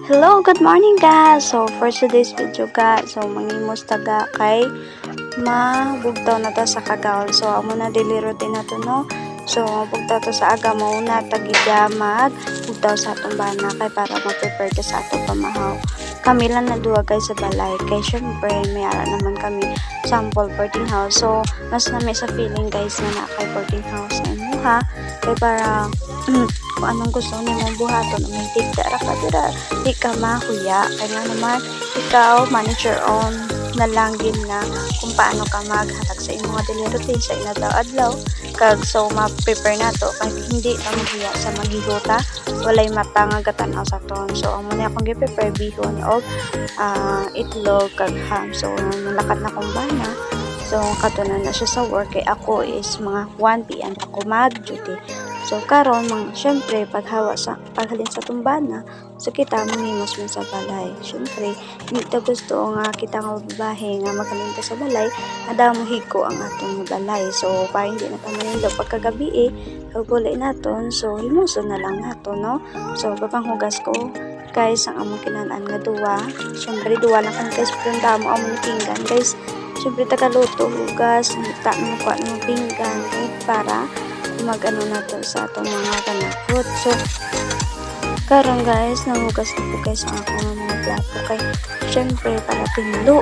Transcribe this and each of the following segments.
Hello, good morning guys. So for today's video guys, so mangimos taga kay mabugtaw na ta sa kagaol. So amo na daily routine na to no. So bugtaw to sa aga mauna tagida mag bugtaw sa atong bana kay para ma-prepare ka sa atong pamahaw. Kami lang na duwa guys sa balay kay syempre may ara naman kami sample boarding house. So mas nami sa feeling guys na kay boarding house na imuha kay para kung anong gusto ni mong buhaton may tigda ra ka dira di ka mahuya kaya naman ikaw manage your own na lang din na kung paano ka maghatag sa imong mga daily routine sa inadlaw-adlaw kag so ma-prepare na to kag hindi ka mahuya sa maghihuta walay mata nga gatanaw sa ton. So amo na akong gi-prepare bihon og itlog kag ham. So nalakat na kong bana. So katunan na siya sa work kay ako is mga 1 PM ako mag-duty. So karon syempre paghalin sa tumbana so kita mangimos man sa balay. Syempre hindi ta gusto nga kita nga babae nga maghalin ta sa balay ada mo hiko ang atong balay. So para hindi na ta manindog pagkagabi kag bulay naton so himuson na lang nato no. So papanghugas ko guys ang among kinanan nga duwa. Syempre duwa lang kan guys pero damo among pinggan guys. Syempre tagaluto hugas ta mo kwa ng pinggan para mag-ano na to sa atong mga kanakot. So karon guys nangugas na po guys ang akong mga plato kay syempre para tinlo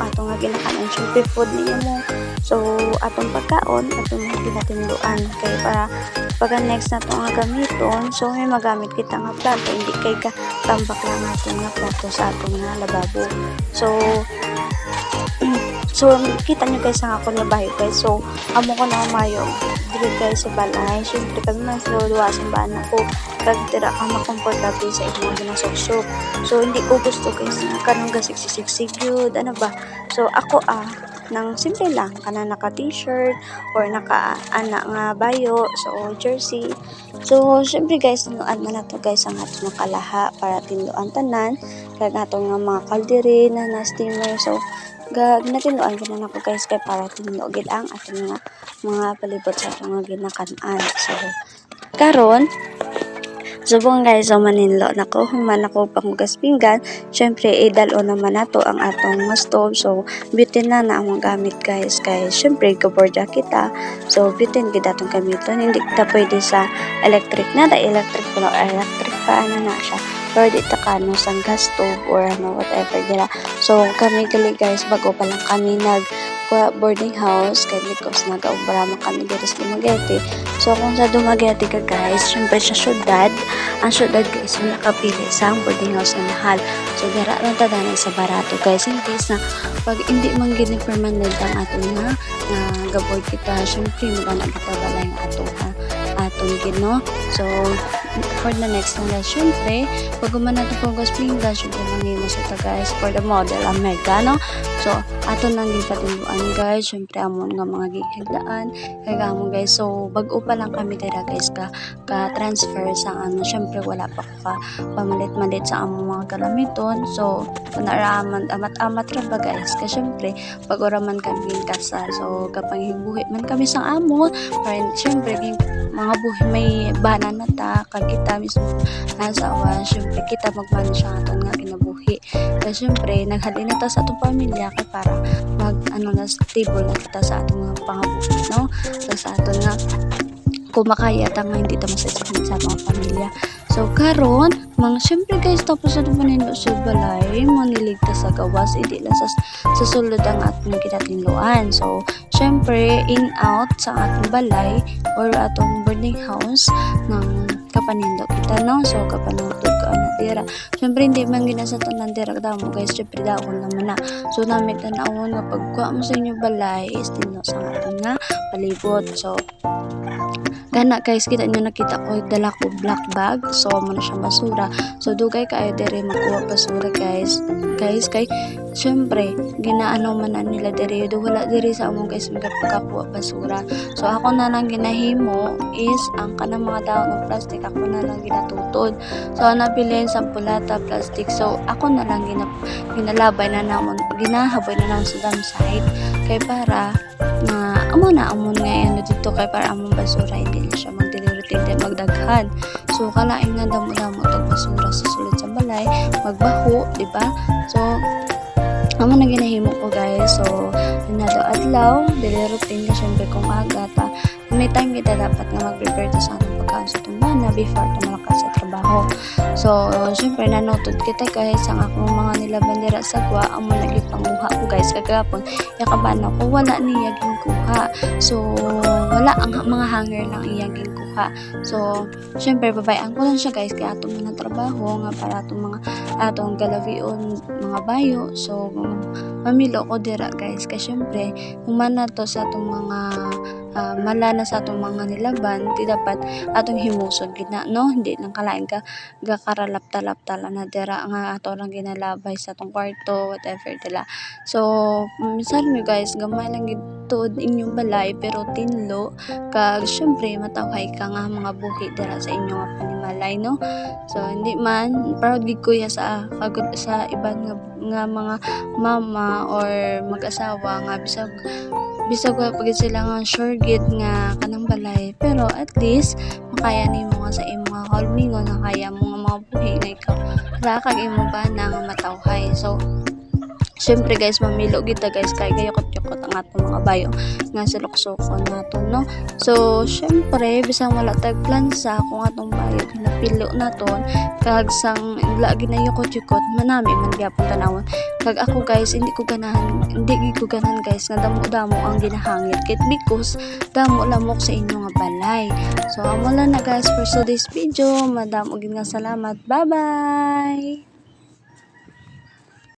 atong nga ginakanan syempre food niya mo. So atong pagkaon atong ginatinluan kay para pagka next na to nga gamiton so may magamit kita nga plato hindi kay ka tambak lang natin nga plato sa atong nga lababo. So kita nyo guys ang ako na bahay guys. So amo ko na umayo dito guys sa balay. Syempre kami man sa luwasan ba na ko kag tira ka makomportable sa inyong ginasuksok. So hindi ko gusto guys na kanang gasiksik yun ano ba. So ako nang simple lang kana naka t-shirt or naka ana nga bayo so jersey. So syempre guys tinuan man nato guys ang atong kalaha para tinluan tanan kag atong nga mga kaldiri na steamer. So ginatinuan gina nako guys kay para tinlo gid ang atong mga palibot sa atong nga ginakanan. So karon subong guys so maninlo nako human ako panghugas pinggan. Syempre idalo naman nato ang atong stove. So bitin na among gamit guys kay syempre kaborda kita. So bitin gid atong gamiton hindi ta pwede sa electric na electric puno electric fan na siya. Pero di ta kano sang gas stove or whatever dira. So kami gali guys bago pa lang kami nag boarding house kay because nag-ubra man kami dito sa Dumaguete. So kung sa Dumaguete ka guys syempre sa syudad ang syudad guys yung nakapili sa boarding house na mahal. So dira lang ta danay sa barato guys in case na pag hindi man gini permanent ang atong nga gaboard kita syempre magana kita balay ang atong gino. So for the next na guys syempre pag nato pagos pinggan syempre mangimos ito guys for the model ang mega no. So ato nang gipatinduan guys syempre amon nga mga gihigdaan kay amon guys. So bag-o pa lang kami dira guys ka transfer sa syempre wala pa ka pamalit-malit sa among mga galamiton. So panaraman amat-amat ra ba guys kay syempre pag oraman kami kasal so kapag hibuhi man kami sa amon para syempre mga buhi may bana na ta kag kita mismo asawa syempre kita magmano siya aton nga kinabuhi kaya syempre naghalin na ta sa atong pamilya kay para mag na stable na kita sa atong mga pangabuhi no. So sa aton nga kumakaya ta nga hindi ta masasakit sa mga pamilya. So karon syempre guys tapos na manindo sa balay maniligtas sa gawas hindi lang sa sulod ang atong kinatinluan. So syempre in out sa atong balay or atong boarding house ng kapanindo kita no. So kapanutod ka na tira syempre hindi man ginasa tanan tira damo guys syempre daon naman na. So namit tanawon nga pagkuha mo sa inyo balay is tinno sa atong nga palibot. So gana guys kita nyo nakita ko dala ko black bag so muna siyang basura. So dugay kayo dire magkuha basura guys kay syempre ginaano man na nila dire do wala dire sa among guys magkakuha basura. So ako na lang ginahimo is ang kanang mga daon ng plastic ako na lang ginatutod. So napilian sa pulata plastic so ako na lang ginalabay na namon ginahabay na namon sa dam side kay para na amon ngayon dito kay para among basura hindi siya mag-deliver hindi magdaghan. So kalain nga damo-damo tag basura sa sulod sa balay, magbaho, di ba? So amo na ginahimo ko guys. So another adlaw, daily routine ka syempre kung aga ta may time kita dapat nga mag-prepare ta sa atong pagkaon sa tumbana before ta malakas sa trabaho. So syempre nanotod kita guys ang akong mga nilaban dira sa gwa amo lagi panguha ko guys kagapon yakaban ako wala niya kuha. So wala ang mga hanger lang iyang kuha. So syempre babayan ko lang siya guys kaya atong mga trabaho nga para atong galavion mga bayo. So mamilo ko dira guys kasi syempre humana to sa atong mga malana sa atong mga nilaban di dapat atong himusod gina no hindi lang kalain ka gakaralap-talap na dira nga ato lang ginalabay sa atong kwarto whatever dila. So minsan nyo guys gamay lang gituod inyong balay pero tinlo kag syempre matawhay ka nga mga buhi dira sa inyong panimalay no. So hindi man proud gid kuya sa iban nga mga mama or mag-asawa nga bisag pag sila nga sure gid nga kanang balay pero at least makaya nimo nga sa imong mga kalmingon nga kaya mo nga mga buhi nga ikaw wala kag imong bana nga matawhay. So syempre guys mamilo kita guys kay gayokot-yokot ang atong mga bayo nga siluksokon nato no. So syempre bisang wala tag plansa kung atong bayo ginapilo naton kag sang lagi na yokot-yokot manami man gyapon tanawon kag ako guys hindi ko ganahan guys nga damo-damo ang ginahangit kit because damo lamok sa inyo nga balay. So amo lang na guys for today's video madam og nga salamat, bye bye.